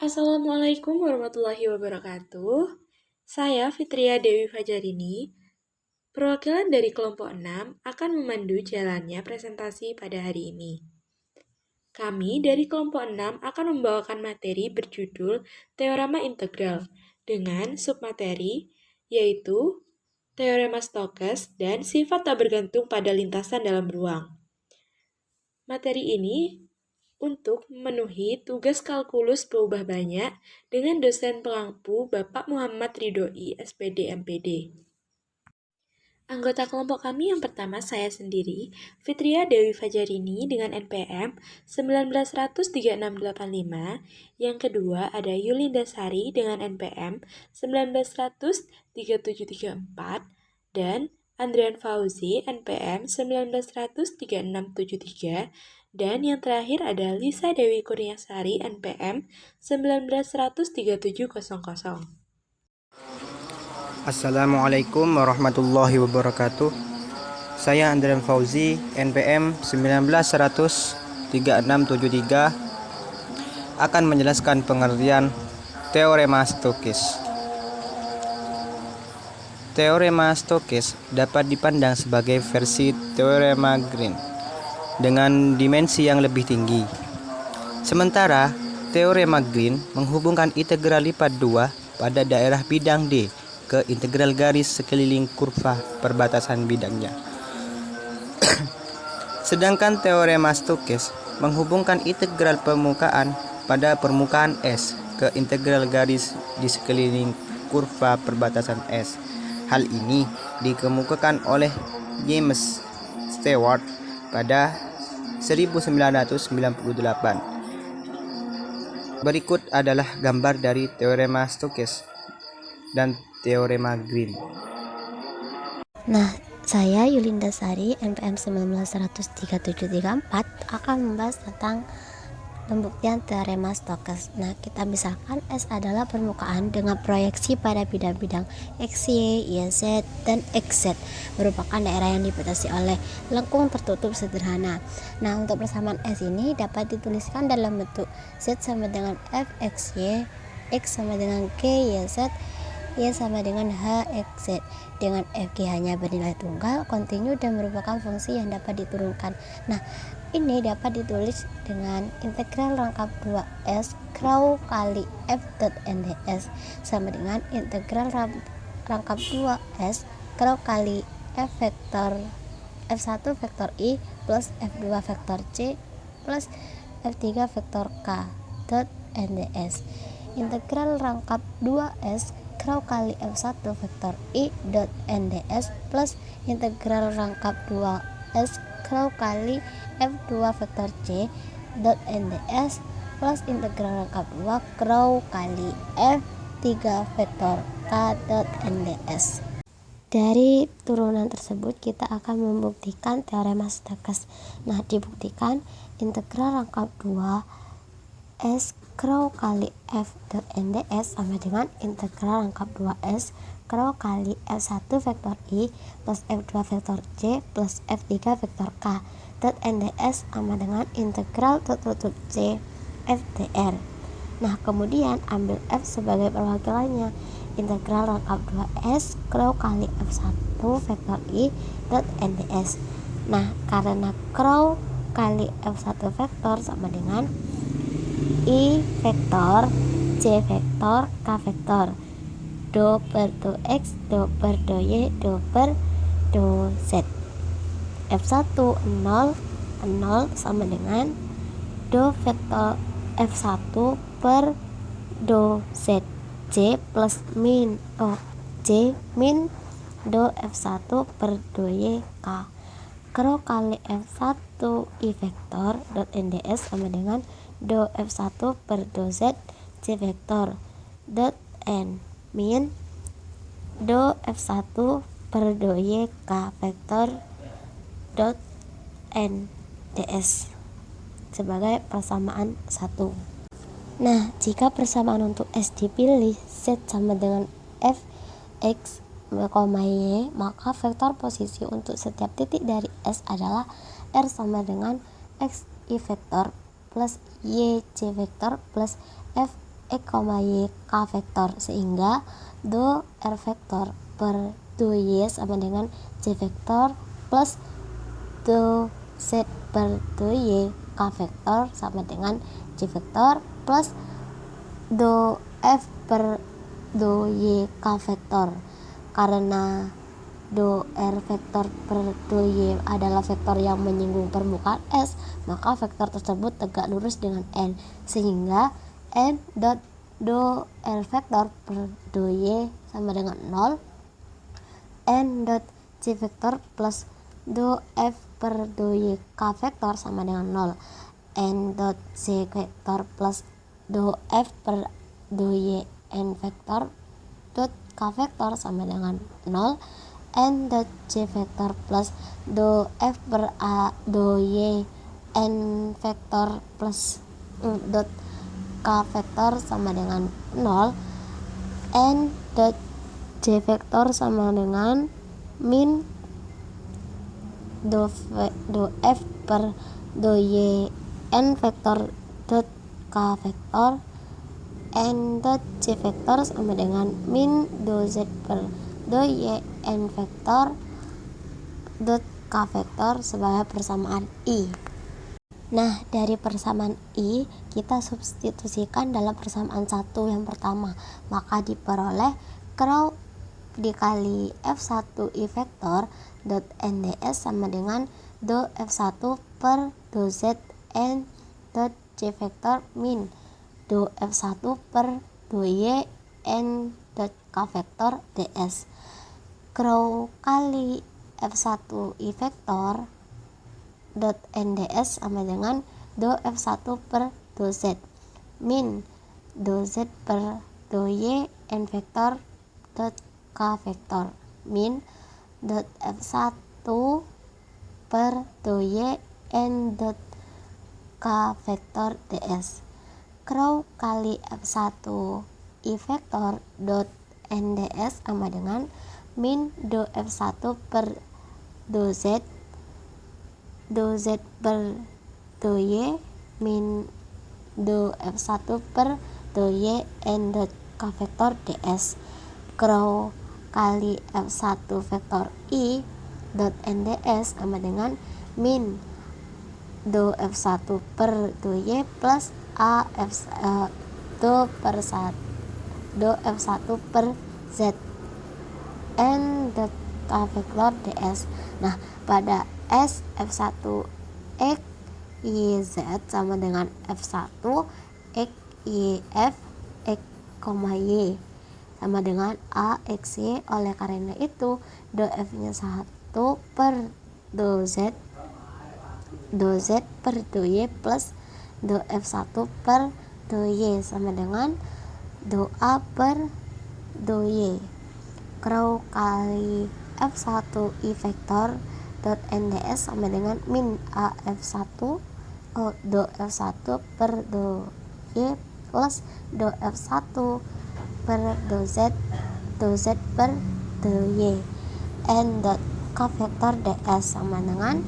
Assalamualaikum warahmatullahi wabarakatuh. Saya Fitria Dewi Fajarini, perwakilan dari kelompok 6 akan memandu jalannya presentasi pada hari ini. Kami dari kelompok 6 akan membawakan materi berjudul Teorema Integral dengan submateri yaitu Teorema Stokes dan sifat tak bergantung pada lintasan dalam ruang. Materi ini untuk memenuhi tugas kalkulus berubah banyak dengan dosen pengampu Bapak Muhammad Ridhoi, SPD MPD. Anggota kelompok kami yang pertama saya sendiri, Fitria Dewi Fajarini dengan NPM 1913685. Yang kedua ada Yulinda Sari dengan NPM 1913734 dan Andrian Fauzi NPM 1913673 dan yang terakhir ada Lisa Dewi Kurniasari NPM 1913700. Assalamualaikum warahmatullahi wabarakatuh. Saya Andrian Fauzi, NPM 1913673 akan menjelaskan pengertian Teorema Stokes. Teorema Stokes dapat dipandang sebagai versi Teorema Green dengan dimensi yang lebih tinggi. Sementara Teorema Green menghubungkan integral lipat 2 pada daerah bidang D ke integral garis sekeliling kurva perbatasan bidangnya. Sedangkan Teorema Stokes menghubungkan integral permukaan pada permukaan S ke integral garis di sekeliling kurva perbatasan S. Hal ini dikemukakan oleh James Stewart pada 1998. Berikut adalah gambar dari Teorema Stokes dan Teorema Green. Nah, saya Yulinda Sari, NPM 1913734 akan membahas tentang pembuktian Teorema Stokes. Nah, kita misalkan S adalah permukaan dengan proyeksi pada bidang-bidang X, Y, Z, dan XZ merupakan daerah yang dibatasi oleh lengkung tertutup sederhana. Nah, untuk persamaan S ini dapat dituliskan dalam bentuk Z sama dengan F X Y, X sama dengan G Y Z, Y sama dengan H X Z, dengan FG hanya bernilai tunggal, kontinu, dan merupakan fungsi yang dapat diturunkan. Nah, ini dapat ditulis dengan integral rangkap 2S Krau kali F dot NDS sama dengan integral rangkap 2S Krau kali F vektor F1 vektor I plus F2 vektor C plus F3 vektor K dot NDS. Integral rangkap 2S Krau kali F1 vektor I dot NDS plus integral rangkap 2S Krau kali F2 vektor C dot NDS plus integral rangkap 2 Krau kali F3 vektor K dot NDS. Dari turunan tersebut kita akan membuktikan Teorema Stokes. Nah, dibuktikan integral rangkap 2 S Krau kali F dot NDS sama dengan integral rangkap 2S Krau kali F1 vektor I plus F2 vektor C plus F3 vektor K dot NDS sama dengan integral tertutup C FDR. Nah, kemudian ambil F sebagai perwakilannya, integral rangkap 2S Krau kali F1 vektor I dot NDS. Nah, karena Krau kali F1 vektor sama dengan I vektor, C vektor, K vektor, do per do X, do per do Y, do per do Z. F1 0, 0 sama dengan do vektor F1 per do Z, C plus min C min do F1 per do Y, K. Krau kali F1 I vektor dot NDS sama dengan do F1 per do Z C vektor dot N min do F1 per do Y K vektor dot N ds sebagai persamaan 1. Nah, jika persamaan untuk S dipilih, Z sama dengan F X, Y, maka vektor posisi untuk setiap titik dari S adalah R sama dengan X I vektor plus Y C vektor plus F x, y k vektor, sehingga do r vektor per do y sama dengan j vektor plus do z per do y k vektor sama dengan j vektor plus do f per do y k vektor. Karena do r vektor per do y adalah vektor yang menyinggung permukaan S, maka vektor tersebut tegak lurus dengan n, sehingga n dot do r vektor per do y sama dengan 0, n dot j vektor plus do f per do y k vektor sama dengan 0, n dot j vektor plus do f per do y n vektor dot k vektor sama dengan 0, n dot j vektor plus do f per a do y n vektor plus dot k vektor sama dengan 0, n dot j vektor sama dengan min do f per do y n vektor dot k vektor, n dot j vektor sama dengan min do z per do y n vektor dot k vektor sebagai persamaan I. Nah, dari persamaan I kita substitusikan dalam persamaan 1 yang pertama, maka diperoleh crow dikali f1 I vektor dot nds sama dengan do f1 per do z n dot j vektor min do f1 per do y n dot k vektor ds. Crow kali f1 I vektor dot nds sama dengan do f1 per do z min do z per do y n vektor dot k vektor min dot f1 per do y n dot k vektor ds. Crow kali f1 I vektor dot nds sama dengan min do f1 per do z per do y min do f1 per do y n dot k vektor ds. Crow kali f1 vektor I dot nds sama dengan min do f1 per do y plus a do f1 per z n dot k vektor ds. Nah, pada S f1 x y z sama dengan f1 x y f x, y sama dengan a x y. Oleh karena itu do f nya 1 per do z per do y plus do f1 per do y sama dengan do a per do y. Crow kali f1 I vektor dot nds sama dengan min a f1 do f1 per do y plus do f1 per do z per do y n dot k vektor ds sama dengan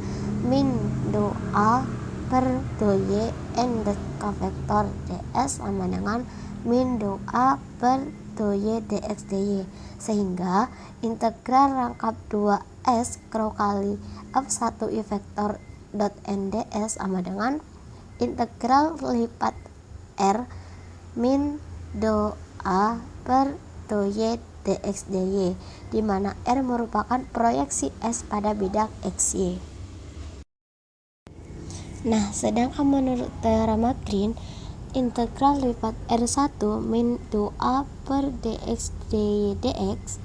min do a per do y n dot k vektor ds sama dengan min do a per do y dx dy, sehingga integral rangkap 2s crow kali f1 I vektor dot nds sama dengan integral lipat r min do a per do y dx dy, di mana r merupakan proyeksi s pada bidang xy. Nah, sedangkan menurut teorema Green, integral lipat R1 min do A per dx dy dx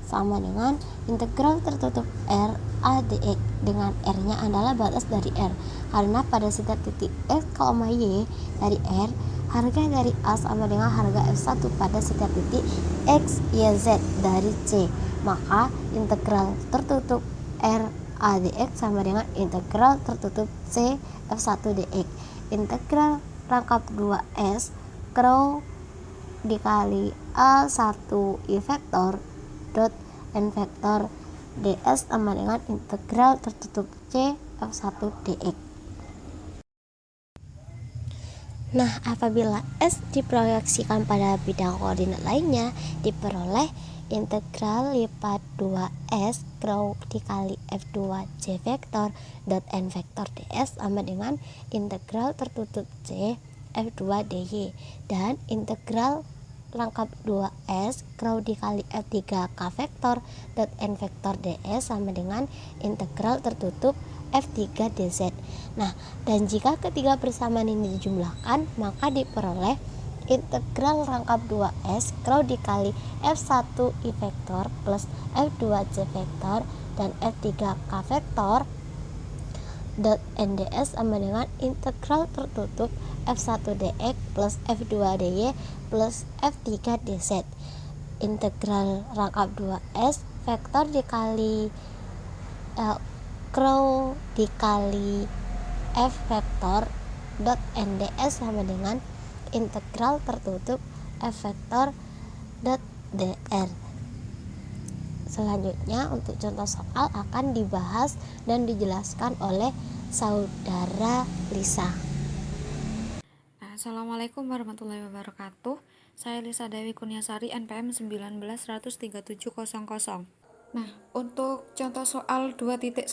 sama dengan integral tertutup R A dx, dengan R nya adalah batas dari R, karena pada setiap titik X, Y dari R, harga dari A sama dengan harga F1 pada setiap titik X, Y, Z dari C, maka integral tertutup R A dx sama dengan integral tertutup C F1 dx. Integral rangkap 2S crow dikali A1 I vektor dot n vektor ds sama dengan integral tertutup C F1 dx. Nah, apabila S diproyeksikan pada bidang koordinat lainnya, diperoleh integral lipat 2S crow dikali F2J vektor dot N vektor ds sama dengan integral tertutup C F2 dy dan integral rangkap 2S crow dikali F3K vektor dot N vektor ds sama dengan integral tertutup F3 dz. Nah, dan jika ketiga persamaan ini dijumlahkan, maka diperoleh integral rangkap 2S crow dikali F1 I vektor plus F2J vektor dan F3K vektor dot NDS sama dengan integral tertutup F1 dx plus F2 dy plus F3 dz. Integral rangkap 2S vektor dikali crow dikali F vektor dot NDS sama dengan integral tertutup F vektor dot dr. Selanjutnya untuk contoh soal akan dibahas dan dijelaskan oleh saudara Lisa. Assalamualaikum warahmatullahi wabarakatuh. Saya Lisa Dewi Kurniasari, NPM 19-13700. Nah, untuk contoh soal 2.1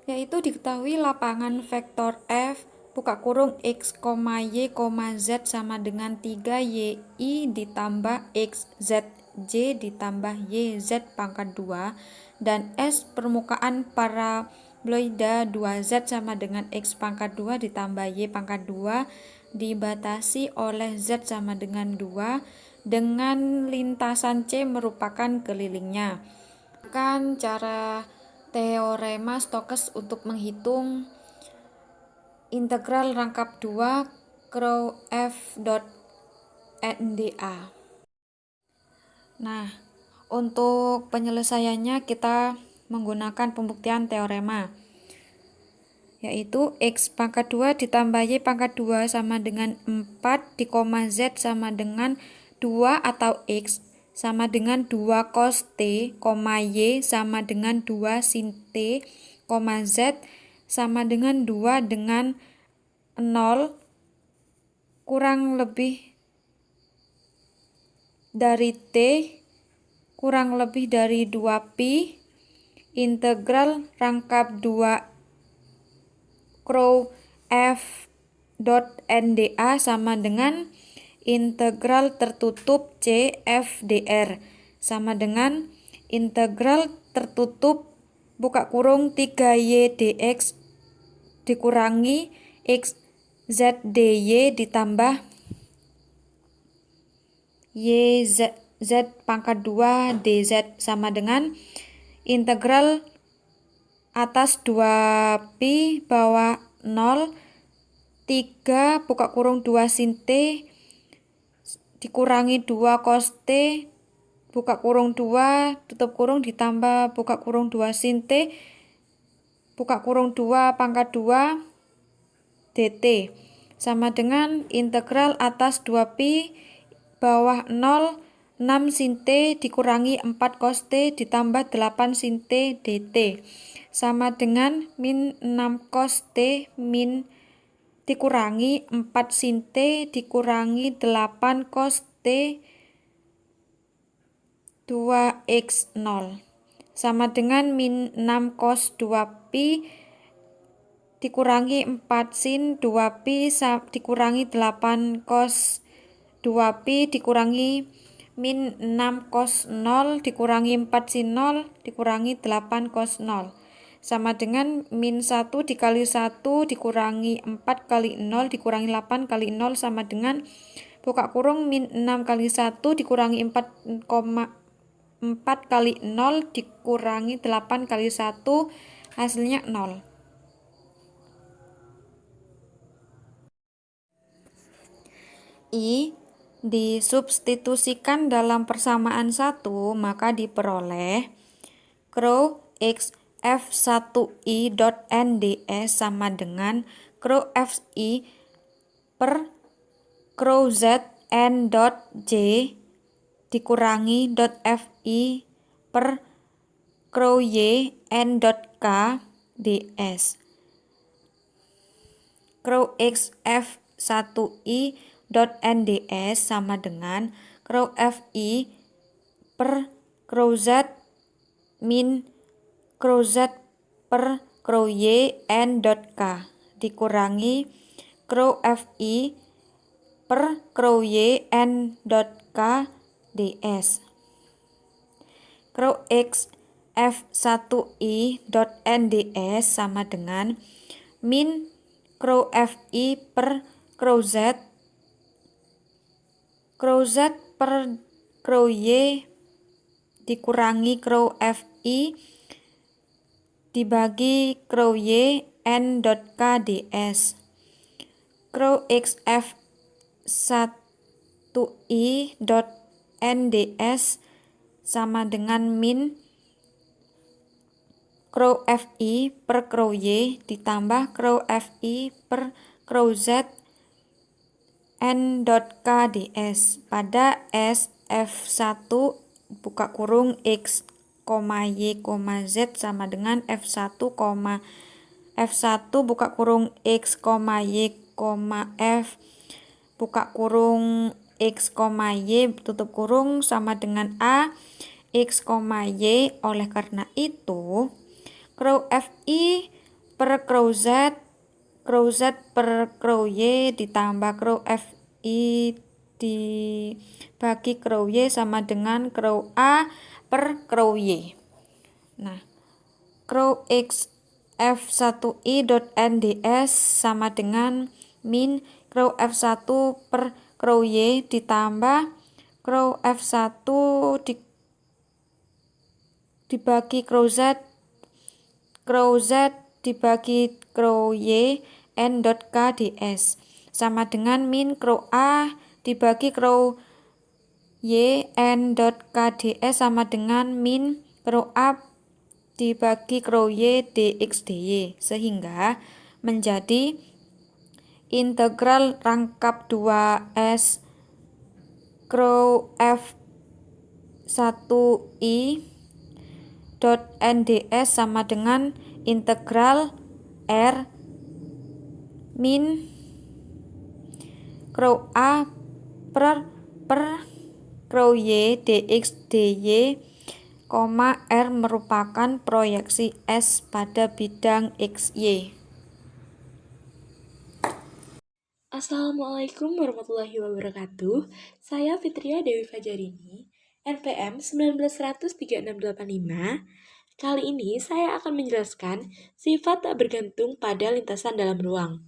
yaitu diketahui lapangan vektor F buka kurung X, Y, Z sama dengan 3YI ditambah X, Z, J ditambah Y, Z pangkat 2 dan S permukaan paraboloida 2Z sama dengan X pangkat 2 ditambah Y pangkat 2 dibatasi oleh Z sama dengan 2 dengan lintasan C merupakan kelilingnya. Kan cara teorema Stokes untuk menghitung integral rangkap 2 crow F dot NDA. Nah, untuk penyelesaiannya kita menggunakan pembuktian teorema, yaitu X pangkat 2 ditambah Y pangkat 2 sama dengan 4 di koma Z sama dengan 2 atau X sama dengan 2 cos T, Y sama dengan 2 sin T, Z sama dengan 2 dengan 0 kurang lebih dari T kurang lebih dari 2pi integral rangkap 2 crow F dot NDA sama dengan integral tertutup C F dr sama dengan integral tertutup buka kurung 3Y dx dikurangi X Z dy ditambah Y Z pangkat 2 dz sama dengan integral atas 2pi bawah 0 3 buka kurung 2 sin T dikurangi 2 cos T buka kurung 2 tutup kurung ditambah buka kurung 2 sin T buka kurung 2 pangkat 2 dt sama dengan integral atas 2pi bawah 0 6 sin T dikurangi 4 cos T ditambah 8 sin T dt sama dengan min 6 cos T min dikurangi 4 sin T dikurangi 8 cos T 2x0 sama dengan min 6 cos 2pi dikurangi 4 sin 2pi dikurangi 8 cos 2pi dikurangi min 6 cos 0 dikurangi 4 sin 0 dikurangi 8 cos 0 sama dengan min 1 dikali 1 dikurangi 4 kali 0 dikurangi 8 kali 0 sama dengan buka kurung min 6 kali 1 dikurangi 4 kali 0 dikurangi 8 kali 1 hasilnya 0. I disubstitusikan dalam persamaan 1 maka diperoleh crow X F1I dot NDS sama dengan crow FI per crow Z N dot J dikurangi dot FI per crow Y N dot K ds. Crow X F F1i dot NDS sama dengan Rho Fi per Rho Z min Rho Z per Rho Y N dot K dikurangi Rho Fi per Rho Y N dot K ds. Rho X F1i dot NDS sama dengan min Rho Fi per Rho Z per Rho Y dikurangi Rho Fi dibagi Rho Y N dot K ds. Rho X F1i dot NDS sama dengan min Rho Fi per Rho Y ditambah Rho Fi per Rho Z N dot K ds pada S F1 buka kurung X, Y, Z sama dengan F1, F1 buka kurung X, Y, F buka kurung X, Y tutup kurung sama dengan A X, Y. Oleh karena itu Rho Fi per Rho Z per Rho Y ditambah Rho Fi dibagi Rho Y sama dengan Rho A per Rho Y. Nah, Rho X F1i dot NDS sama dengan min Rho F1 per Rho Y ditambah Rho F1 dibagi Rho Z dibagi Rho Y N dot K ds sama dengan min Rho A dibagi Rho Y N dot K ds sama dengan min Rho A dibagi Rho Y dx dy sehingga menjadi integral rangkap 2S Rho F1i dot NDS sama dengan integral R min Rho A per Rho Y dx dy, R merupakan proyeksi S pada bidang XY. Assalamualaikum warahmatullahi wabarakatuh. Saya Fitria Dewi Fajarini, NPM 191003685. Kali ini saya akan menjelaskan sifat tak bergantung pada lintasan dalam ruang.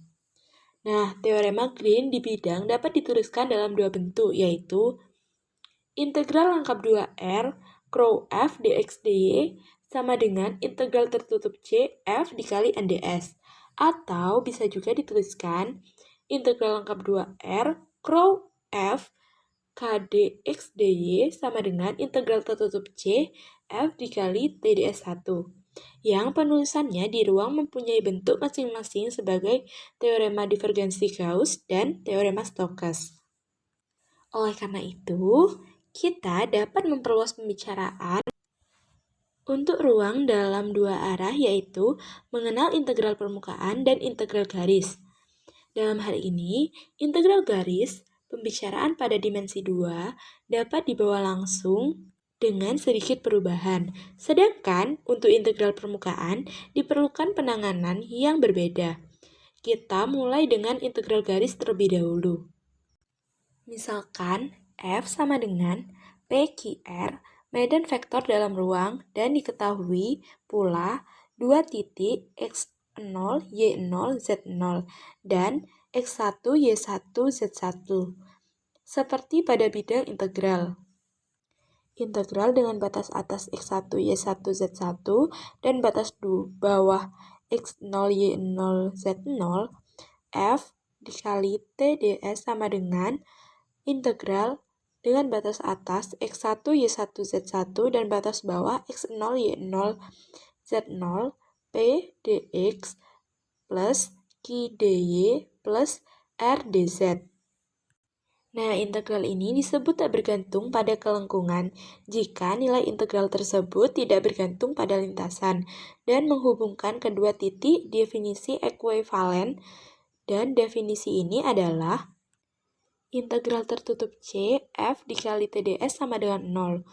Nah, teorema Green di bidang dapat dituliskan dalam dua bentuk, yaitu integral rangkap 2R Rho F dx dy sama dengan integral tertutup C F dikali NDS. Atau bisa juga dituliskan integral rangkap 2R Rho F K dx dy sama dengan integral tertutup C F dikali TDS1. Yang penulisannya di ruang mempunyai bentuk masing-masing sebagai teorema divergensi Gauss dan teorema Stokes. Oleh karena itu, kita dapat memperluas pembicaraan untuk ruang dalam dua arah, yaitu mengenal integral permukaan dan integral garis. Dalam hal ini, integral garis, pembicaraan pada dimensi 2, dapat dibawa langsung dengan sedikit perubahan. Sedangkan untuk integral permukaan diperlukan penanganan yang berbeda. Kita mulai dengan integral garis terlebih dahulu. Misalkan F sama dengan PQR, medan vektor dalam ruang, dan diketahui pula dua titik X0, Y0, Z0, dan X1, Y1, Z1. Seperti pada bidang integral. Integral dengan batas atas X1, Y1, Z1, dan batas bawah X0, Y0, Z0, F dikali TDS sama dengan integral dengan batas atas X1, Y1, Z1 dan batas bawah X0, Y0, Z0, P dx plus Q dy plus R dz. Nah, integral ini disebut tak bergantung pada kelengkungan jika nilai integral tersebut tidak bergantung pada lintasan dan menghubungkan kedua titik definisi ekuivalen Dan definisi ini adalah integral tertutup C F dikali TDS sama dengan 0.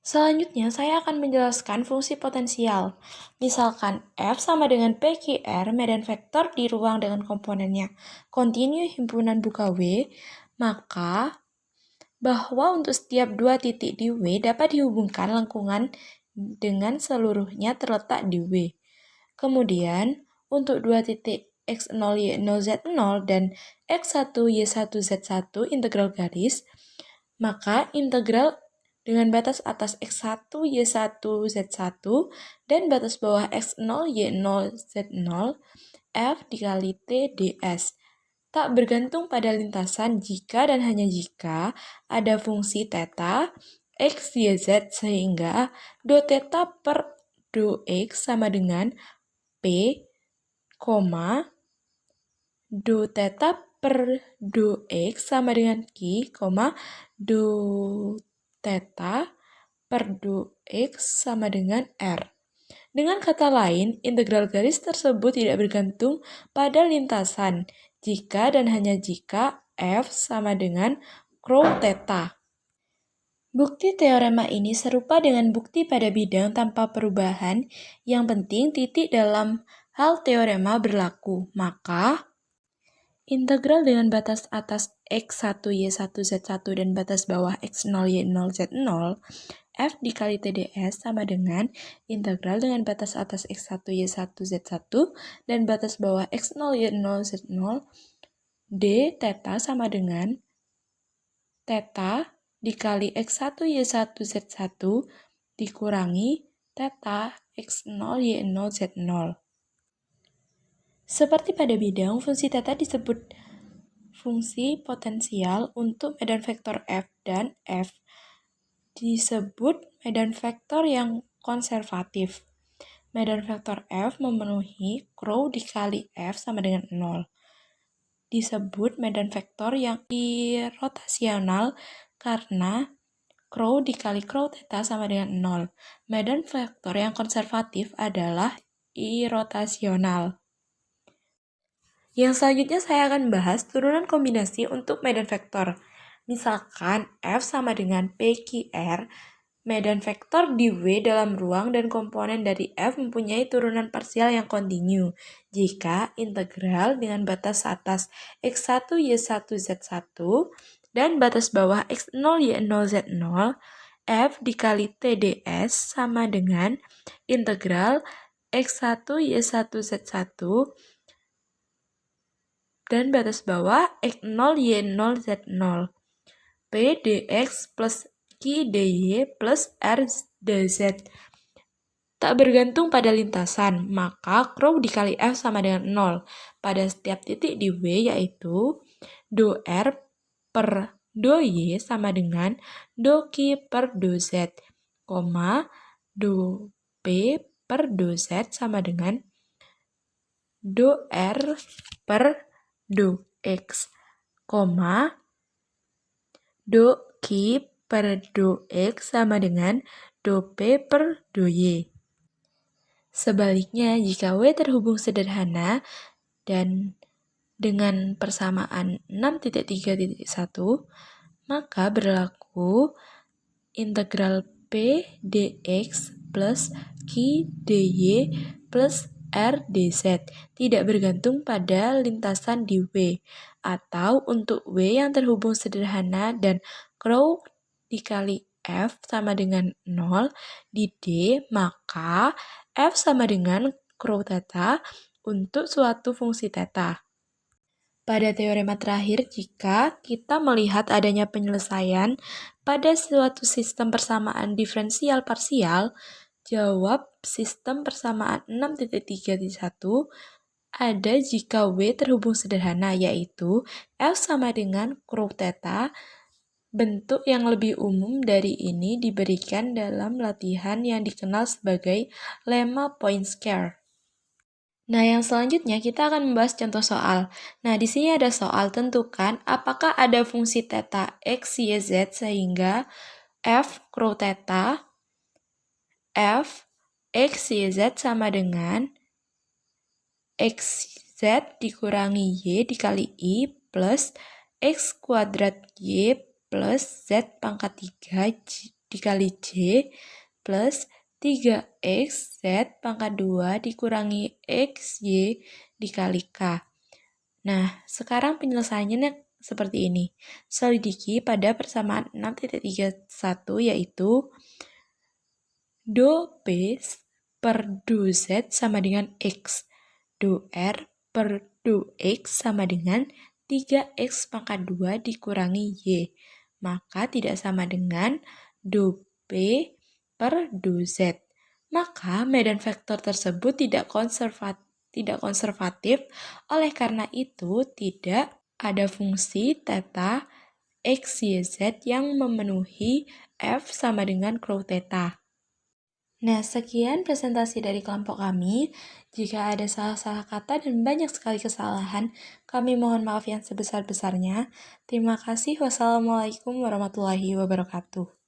Selanjutnya, saya akan menjelaskan fungsi potensial. Misalkan F sama dengan PQR, medan vektor di ruang dengan komponennya kontinu himpunan buka W, maka bahwa untuk setiap dua titik di W dapat dihubungkan lengkungan dengan seluruhnya terletak di W. Kemudian, untuk dua titik X0, Y0, Z0 dan X1, Y1, Z1 integral garis, maka integral dengan batas atas X1, Y1, Z1 dan batas bawah X0, Y0, Z0 F dikali T ds. Tak bergantung pada lintasan jika dan hanya jika ada fungsi theta, X, Y, Z sehingga do theta per do X sama dengan P, do theta per do X sama dengan Q, do theta per do X sama dengan R. Dengan kata lain, integral garis tersebut tidak bergantung pada lintasan jika dan hanya jika F sama dengan rho theta. Bukti teorema ini serupa dengan bukti pada bidang tanpa perubahan. Yang penting titik dalam hal teorema berlaku. Maka, integral dengan batas atas X1, Y1, Z1 dan batas bawah X0, Y0, Z0 F dikali TDS sama dengan integral dengan batas atas X1, Y1, Z1 dan batas bawah X0, Y0, Z0 D theta sama dengan theta dikali X1, Y1, Z1 dikurangi theta X0, Y0, Z0. Seperti pada bidang, fungsi theta disebut fungsi potensial untuk medan vektor F dan F disebut medan vektor yang konservatif. Medan vektor F memenuhi rho dikali F sama dengan 0. Disebut medan vektor yang irotasional karena rho dikali rho theta sama dengan 0. Medan vektor yang konservatif adalah irotasional. Yang selanjutnya saya akan bahas turunan kombinasi untuk medan vektor. Misalkan F sama dengan PQR, medan vektor di W dalam ruang dan komponen dari F mempunyai turunan parsial yang kontinu jika integral dengan batas atas X1, Y1, Z1 dan batas bawah X0, Y0, Z0 F dikali TDS sama dengan integral X1, Y1, Z1 dan batas bawah X0, Y0, Z0 P dx plus Q dy plus R dz. Tak bergantung pada lintasan, maka rho dikali F sama dengan 0 pada setiap titik di W, yaitu do R per do Y sama dengan do Q per do Z, do P per do Z sama dengan do R per do X, do Q per do X sama dengan do P per do Y. Sebaliknya, jika W terhubung sederhana dan dengan persamaan 6.3.1, maka berlaku integral P dx plus Q dy plus R dz tidak bergantung pada lintasan di W, atau untuk W yang terhubung sederhana dan rho dikali F sama dengan 0 di D, maka F sama dengan rho theta untuk suatu fungsi theta. Pada teorema terakhir, jika kita melihat adanya penyelesaian pada suatu sistem persamaan diferensial parsial, jawab sistem persamaan 6.3.1 ada jika W terhubung sederhana, yaitu F sama dengan rho theta. Bentuk yang lebih umum dari ini diberikan dalam latihan yang dikenal sebagai lemma Poinscaré. Nah, yang selanjutnya kita akan membahas contoh soal. Nah, di sini ada soal, tentukan apakah ada fungsi theta x, y, z sehingga f rho theta f x, y, z sama dengan x, z dikurangi Y dikali I plus X kuadrat Y plus Z pangkat 3 dikali J plus 3X Z pangkat 2 dikurangi XY dikali K. Nah, sekarang penyelesaiannya seperti ini. Selidiki pada persamaan 6.31 yaitu do P per do Z sama dengan X. Do R per do X sama dengan 3X pangkat 2 dikurangi Y. Maka tidak sama dengan do P per do Z. Maka medan vektor tersebut tidak konservatif, oleh karena itu tidak ada fungsi theta X, Y, Z yang memenuhi F sama dengan rho theta. Nah, sekian presentasi dari kelompok kami. Jika ada salah-salah kata dan banyak sekali kesalahan, kami mohon maaf yang sebesar-besarnya. Terima kasih. Wassalamualaikum warahmatullahi wabarakatuh.